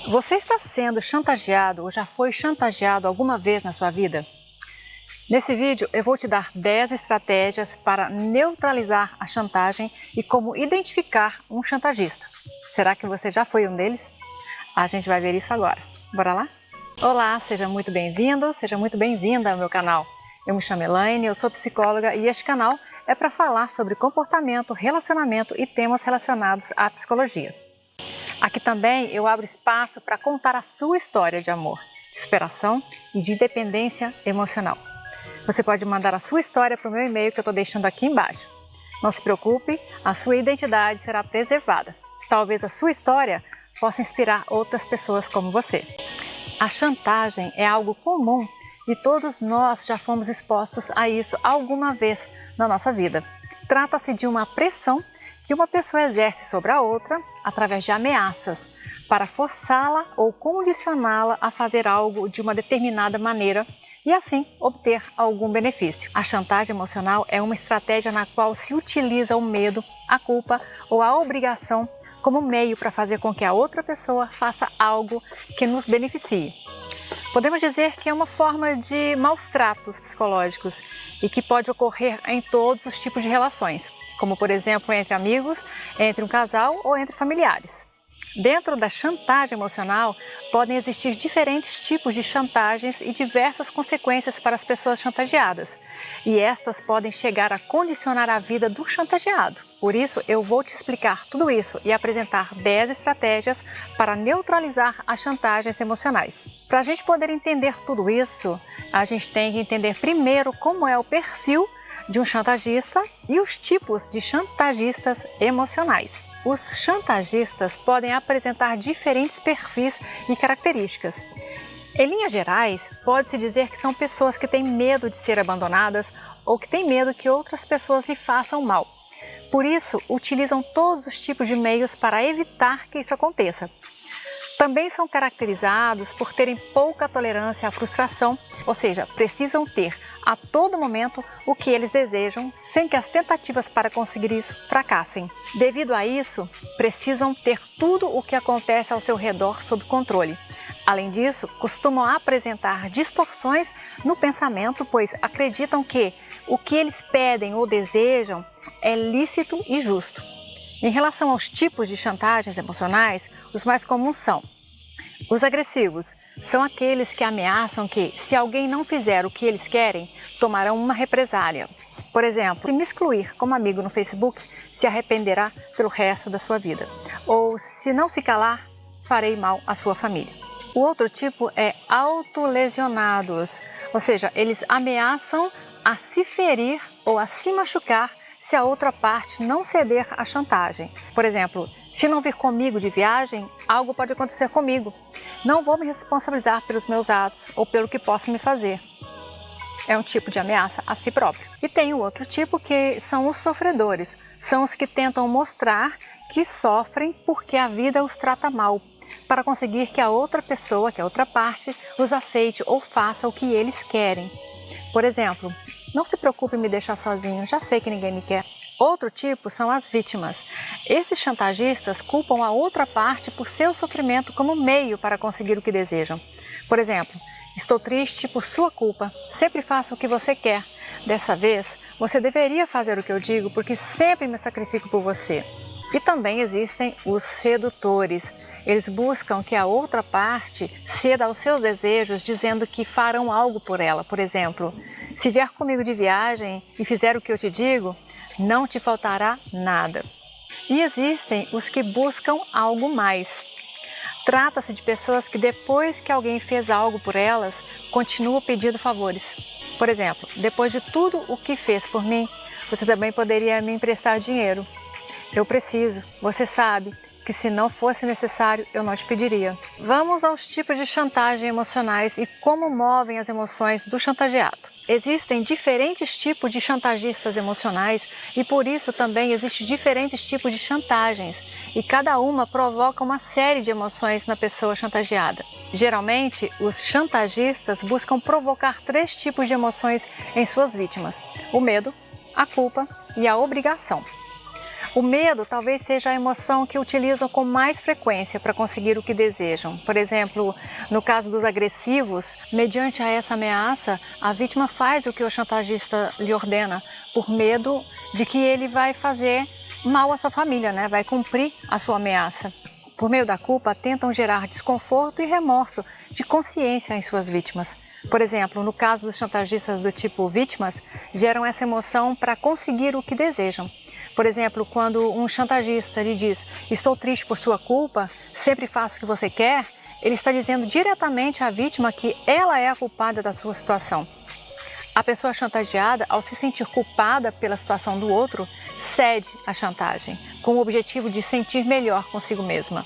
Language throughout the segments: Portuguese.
Você está sendo chantageado ou já foi chantageado alguma vez na sua vida? Nesse vídeo eu vou te dar 10 estratégias para neutralizar a chantagem e como identificar um chantagista. Será que você já foi um deles? A gente vai ver isso agora. Bora lá? Olá, seja muito bem-vindo, seja muito bem-vinda ao meu canal. Eu me chamo Elaine, eu sou psicóloga e este canal é para falar sobre comportamento, relacionamento e temas relacionados à psicologia. Aqui também eu abro espaço para contar a sua história de amor, de superação e de dependência emocional. Você pode mandar a sua história para o meu e-mail que eu estou deixando aqui embaixo. Não se preocupe, a sua identidade será preservada. Talvez a sua história possa inspirar outras pessoas como você. A chantagem é algo comum e todos nós já fomos expostos a isso alguma vez na nossa vida. Trata-se de uma pressão que uma pessoa exerce sobre a outra através de ameaças para forçá-la ou condicioná-la a fazer algo de uma determinada maneira e assim obter algum benefício. A chantagem emocional é uma estratégia na qual se utiliza o medo, a culpa ou a obrigação como meio para fazer com que a outra pessoa faça algo que nos beneficie. Podemos dizer que é uma forma de maus tratos psicológicos e que pode ocorrer em todos os tipos de relações, como por exemplo entre amigos, entre um casal ou entre familiares. Dentro da chantagem emocional, podem existir diferentes tipos de chantagens e diversas consequências para as pessoas chantageadas. E estas podem chegar a condicionar a vida do chantageado. Por isso, eu vou te explicar tudo isso e apresentar 10 estratégias para neutralizar as chantagens emocionais. Para a gente poder entender tudo isso, a gente tem que entender primeiro como é o perfil de um chantagista e os tipos de chantagistas emocionais. Os chantagistas podem apresentar diferentes perfis e características. Em linhas gerais, pode-se dizer que são pessoas que têm medo de ser abandonadas ou que têm medo que outras pessoas lhe façam mal. Por isso, utilizam todos os tipos de meios para evitar que isso aconteça. Também são caracterizados por terem pouca tolerância à frustração, ou seja, precisam ter a todo momento o que eles desejam, sem que as tentativas para conseguir isso fracassem. Devido a isso, precisam ter tudo o que acontece ao seu redor sob controle. Além disso, costumam apresentar distorções no pensamento, pois acreditam que o que eles pedem ou desejam é lícito e justo. Em relação aos tipos de chantagens emocionais, os mais comuns são os agressivos. São aqueles que ameaçam que, se alguém não fizer o que eles querem, tomarão uma represália. Por exemplo, se me excluir como amigo no Facebook, se arrependerá pelo resto da sua vida. Ou, se não se calar, farei mal à sua família. O outro tipo é autolesionados, ou seja, eles ameaçam a se ferir ou a se machucar se a outra parte não ceder à chantagem. Por exemplo, se não vir comigo de viagem, algo pode acontecer comigo. Não vou me responsabilizar pelos meus atos ou pelo que possa me fazer. É um tipo de ameaça a si próprio. E tem o outro tipo que são os sofredores. São os que tentam mostrar que sofrem porque a vida os trata mal, para conseguir que a outra pessoa, que a outra parte, os aceite ou faça o que eles querem. Por exemplo, não se preocupe em me deixar sozinho, já sei que ninguém me quer. Outro tipo são as vítimas. Esses chantagistas culpam a outra parte por seu sofrimento como meio para conseguir o que desejam. Por exemplo, estou triste por sua culpa, sempre faço o que você quer. Dessa vez, você deveria fazer o que eu digo porque sempre me sacrifico por você. E também existem os sedutores. Eles buscam que a outra parte ceda aos seus desejos, dizendo que farão algo por ela. Por exemplo, se vier comigo de viagem e fizer o que eu te digo, não te faltará nada. E existem os que buscam algo mais. Trata-se de pessoas que depois que alguém fez algo por elas, continuam pedindo favores. Por exemplo, depois de tudo o que fez por mim, você também poderia me emprestar dinheiro. Eu preciso, você sabe que se não fosse necessário, eu não te pediria. Vamos aos tipos de chantagem emocionais e como movem as emoções do chantageado. Existem diferentes tipos de chantagistas emocionais e por isso também existem diferentes tipos de chantagens e cada uma provoca uma série de emoções na pessoa chantageada. Geralmente, os chantagistas buscam provocar 3 tipos de emoções em suas vítimas: o medo, a culpa e a obrigação. O medo talvez seja a emoção que utilizam com mais frequência para conseguir o que desejam. Por exemplo, no caso dos agressivos, mediante a essa ameaça, a vítima faz o que o chantagista lhe ordena, por medo de que ele vai fazer mal à sua família, né? Vai cumprir a sua ameaça. Por meio da culpa, tentam gerar desconforto e remorso de consciência em suas vítimas. Por exemplo, no caso dos chantagistas do tipo vítimas, geram essa emoção para conseguir o que desejam. Por exemplo, quando um chantagista lhe diz: estou triste por sua culpa, sempre faço o que você quer, ele está dizendo diretamente à vítima que ela é a culpada da sua situação. A pessoa chantageada, ao se sentir culpada pela situação do outro, cede à chantagem, com o objetivo de sentir melhor consigo mesma.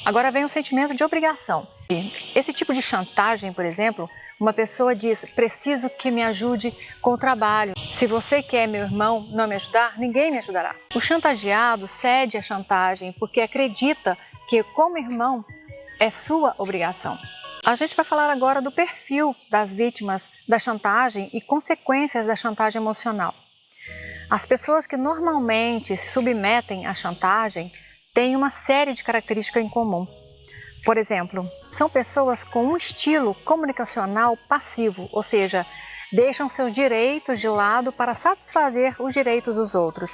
Agora vem o sentimento de obrigação. Esse tipo de chantagem, por exemplo, uma pessoa diz: preciso que me ajude com o trabalho. Se você quer, meu irmão, não me ajudar, ninguém me ajudará. O chantageado cede à chantagem porque acredita que, como irmão, é sua obrigação. A gente vai falar agora do perfil das vítimas da chantagem e consequências da chantagem emocional. As pessoas que normalmente se submetem à chantagem têm uma série de características em comum. Por exemplo, são pessoas com um estilo comunicacional passivo, ou seja, deixam seus direitos de lado para satisfazer os direitos dos outros.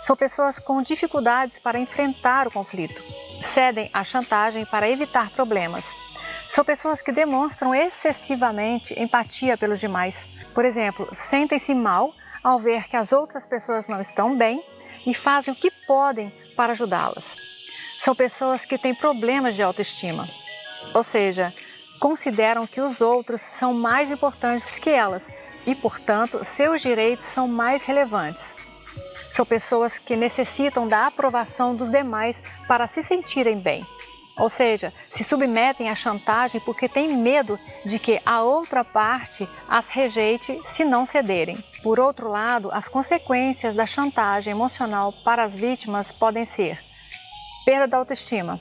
São pessoas com dificuldades para enfrentar o conflito, cedem à chantagem para evitar problemas. São pessoas que demonstram excessivamente empatia pelos demais. Por exemplo, sentem-se mal ao ver que as outras pessoas não estão bem e fazem o que podem para ajudá-las. São pessoas que têm problemas de autoestima, ou seja, consideram que os outros são mais importantes que elas e, portanto, seus direitos são mais relevantes. São pessoas que necessitam da aprovação dos demais para se sentirem bem. Ou seja, se submetem à chantagem porque têm medo de que a outra parte as rejeite se não cederem. Por outro lado, as consequências da chantagem emocional para as vítimas podem ser perda da autoestima,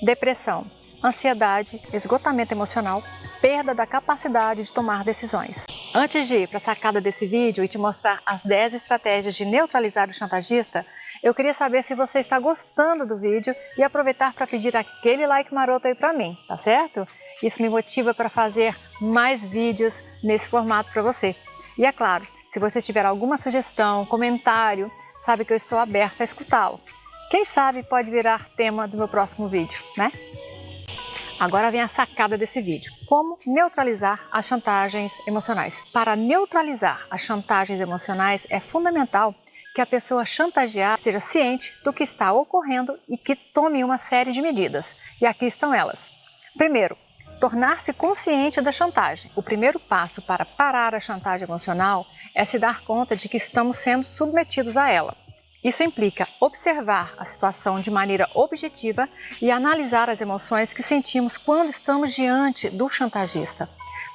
depressão, ansiedade, esgotamento emocional, perda da capacidade de tomar decisões. Antes de ir para a sacada desse vídeo e te mostrar as 10 estratégias de neutralizar o chantagista, eu queria saber se você está gostando do vídeo e aproveitar para pedir aquele like maroto aí para mim, tá certo? Isso me motiva para fazer mais vídeos nesse formato para você. E é claro, se você tiver alguma sugestão, comentário, sabe que eu estou aberta a escutá-lo. Quem sabe pode virar tema do meu próximo vídeo, né? Agora vem a sacada desse vídeo. Como neutralizar as chantagens emocionais? Para neutralizar as chantagens emocionais é fundamental que a pessoa chantageada seja ciente do que está ocorrendo e que tome uma série de medidas. E aqui estão elas. Primeiro, tornar-se consciente da chantagem. O primeiro passo para parar a chantagem emocional é se dar conta de que estamos sendo submetidos a ela. Isso implica observar a situação de maneira objetiva e analisar as emoções que sentimos quando estamos diante do chantagista.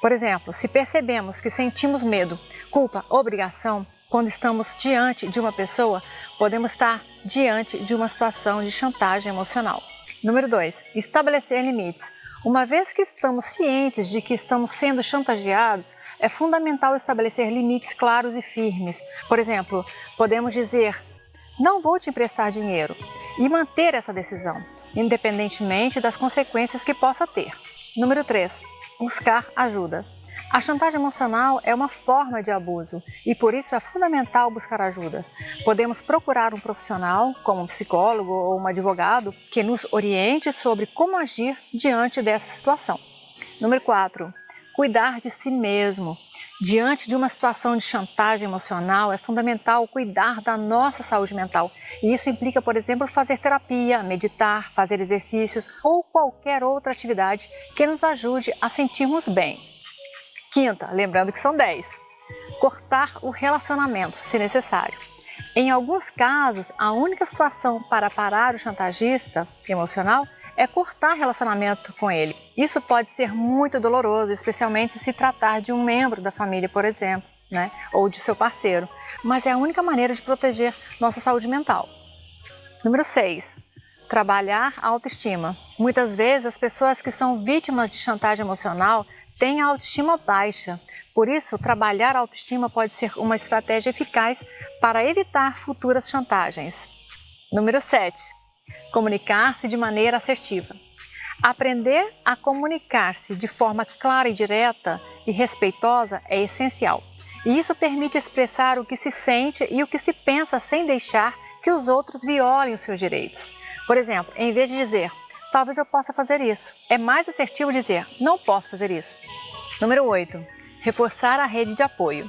Por exemplo, se percebemos que sentimos medo, culpa, obrigação, quando estamos diante de uma pessoa, podemos estar diante de uma situação de chantagem emocional. Número 2. Estabelecer limites. Uma vez que estamos cientes de que estamos sendo chantageados, é fundamental estabelecer limites claros e firmes. Por exemplo, podemos dizer: não vou te emprestar dinheiro, e manter essa decisão, independentemente das consequências que possa ter. Número 3. Buscar ajuda. A chantagem emocional é uma forma de abuso e por isso é fundamental buscar ajuda. Podemos procurar um profissional, como um psicólogo ou um advogado, que nos oriente sobre como agir diante dessa situação. Número 4. Cuidar de si mesmo. Diante de uma situação de chantagem emocional, é fundamental cuidar da nossa saúde mental. E isso implica, por exemplo, fazer terapia, meditar, fazer exercícios ou qualquer outra atividade que nos ajude a sentirmos bem. Quinta, lembrando que são 10. Cortar o relacionamento, se necessário. Em alguns casos, a única situação para parar o chantagista emocional é cortar relacionamento com ele. Isso pode ser muito doloroso, especialmente se tratar de um membro da família, por exemplo, né? Ou de seu parceiro. Mas é a única maneira de proteger nossa saúde mental. Número 6. Trabalhar a autoestima. Muitas vezes as pessoas que são vítimas de chantagem emocional têm a autoestima baixa. Por isso, trabalhar a autoestima pode ser uma estratégia eficaz para evitar futuras chantagens. Número 7. Comunicar-se de maneira assertiva. Aprender a comunicar-se de forma clara e direta e respeitosa é essencial. E isso permite expressar o que se sente e o que se pensa sem deixar que os outros violem os seus direitos. Por exemplo, em vez de dizer, talvez eu possa fazer isso, é mais assertivo dizer, não posso fazer isso. Número 8. Reforçar a rede de apoio.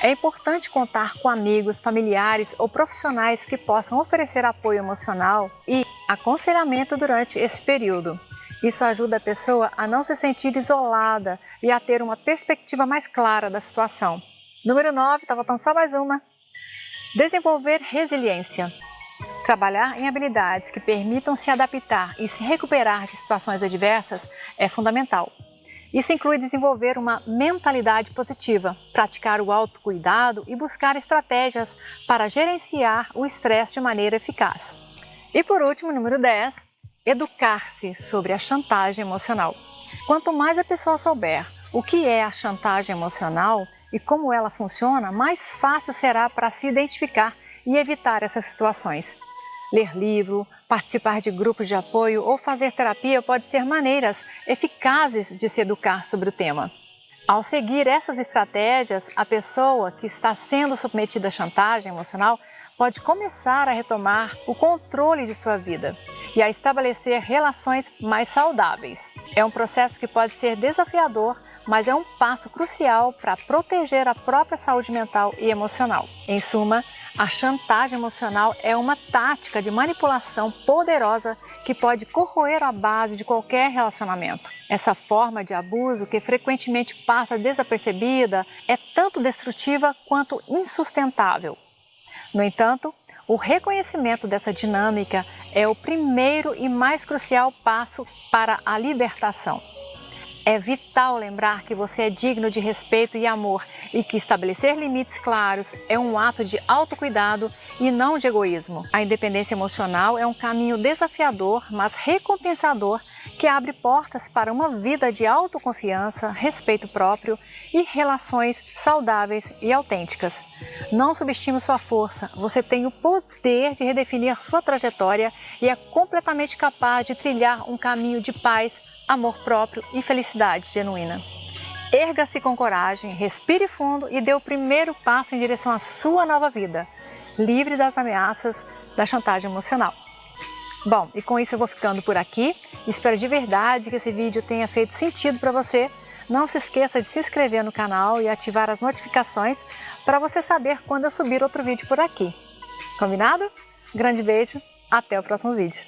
É importante contar com amigos, familiares ou profissionais que possam oferecer apoio emocional e aconselhamento durante esse período. Isso ajuda a pessoa a não se sentir isolada e a ter uma perspectiva mais clara da situação. Número 9, tá faltando só mais uma. Desenvolver resiliência. Trabalhar em habilidades que permitam se adaptar e se recuperar de situações adversas é fundamental. Isso inclui desenvolver uma mentalidade positiva, praticar o autocuidado e buscar estratégias para gerenciar o estresse de maneira eficaz. E por último, número 10, educar-se sobre a chantagem emocional. Quanto mais a pessoa souber o que é a chantagem emocional e como ela funciona, mais fácil será para se identificar e evitar essas situações. Ler livro, participar de grupos de apoio ou fazer terapia pode ser maneiras eficazes de se educar sobre o tema. Ao seguir essas estratégias, a pessoa que está sendo submetida à chantagem emocional pode começar a retomar o controle de sua vida e a estabelecer relações mais saudáveis. É um processo que pode ser desafiador, mas é um passo crucial para proteger a própria saúde mental e emocional. Em suma, a chantagem emocional é uma tática de manipulação poderosa que pode corroer a base de qualquer relacionamento. Essa forma de abuso, que frequentemente passa desapercebida, é tanto destrutiva quanto insustentável. No entanto, o reconhecimento dessa dinâmica é o primeiro e mais crucial passo para a libertação. É vital lembrar que você é digno de respeito e amor e que estabelecer limites claros é um ato de autocuidado e não de egoísmo. A independência emocional é um caminho desafiador, mas recompensador, que abre portas para uma vida de autoconfiança, respeito próprio e relações saudáveis e autênticas. Não subestime sua força, você tem o poder de redefinir sua trajetória e é completamente capaz de trilhar um caminho de paz, amor próprio e felicidade genuína. Erga-se com coragem, respire fundo e dê o primeiro passo em direção à sua nova vida, livre das ameaças da chantagem emocional. Bom, e com isso eu vou ficando por aqui. Espero de verdade que esse vídeo tenha feito sentido para você. Não se esqueça de se inscrever no canal e ativar as notificações para você saber quando eu subir outro vídeo por aqui. Combinado? Grande beijo, até o próximo vídeo.